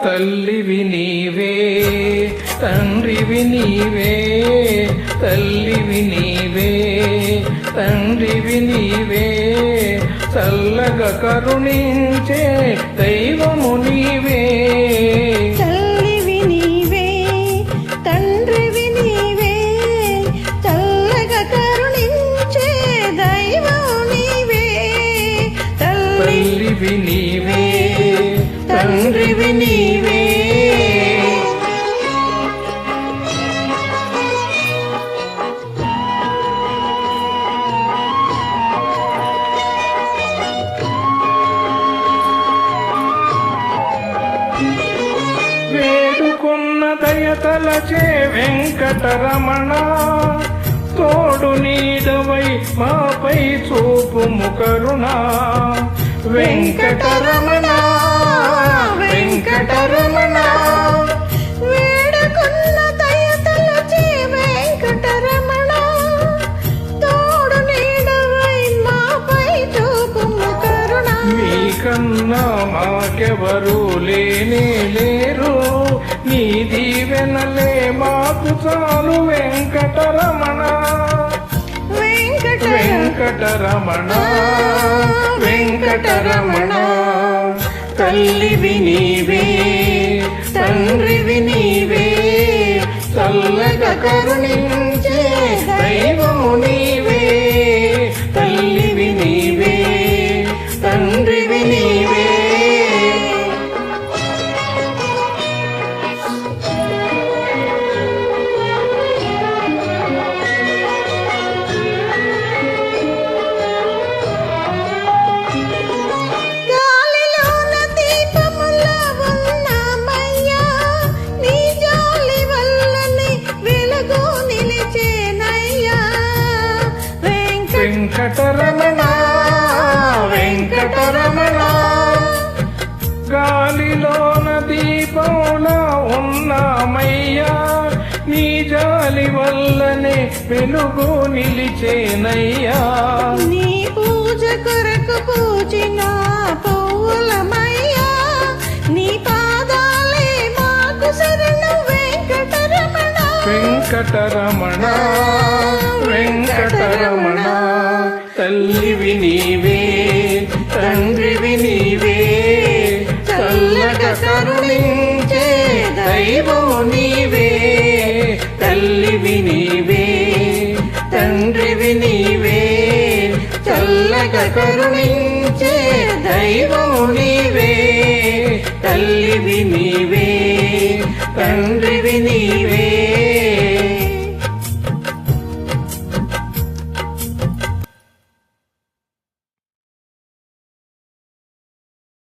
తల్లివి నీవే తండ్రివి నీవే, తల్లివి నీవే తండ్రివి నీవే, చల్లగా కరుణించే దైవము నీవే. తల్లివి నీవే తండ్రివి నీవే, చల్లగా కరుణించే దైవము నీవే. తల్లివి నీవే తండ్రివి నీవే. వేడుకున్న దయతలచే వెంకటరమణ, తోడు నీడవై మాపై చూపుము కరుణ. వెంకటరమణ వెంకటరమణ, వేడుకున్న దయతలచే వెంకటరమణ, తోడు నీడవై మాపై చూపుము కరుణ. నీకన్నా మాకెవరు లేనే లేరు, నీ దీవెనలే మాకు చాలు వెంకటరమణ. వెంకటరమణ వెంకటరమణ, తల్లివి నీవే తండ్రివి నీవే, చల్లగా కరుణించే దైవము నీవే. తల్లివి నీవే తండ్రివి నీవే. వెంకటరమణ వెంకటరమణ, గాలిలోన దీపంలా ఉన్నామయ్యా, నీ జాలి వల్లనే వెలుగు నిలిచేనయ్యా. నీ పూజ కొరకు పూజిన పౌలమయ్యా, నీ పాదాలే మాకు శరణు వెంకటరమణ. వెంకటరమణ వెంకటరమణ, తల్లివి నీవే తండ్రివి నీవే, చల్లగా కరుణించే దైవము నీవే. తల్లివి నీవే తండ్రివి నీవే, చల్లగా కరుణించే దైవము నీవే. తల్లివి నీవే తండ్రివి నీవే.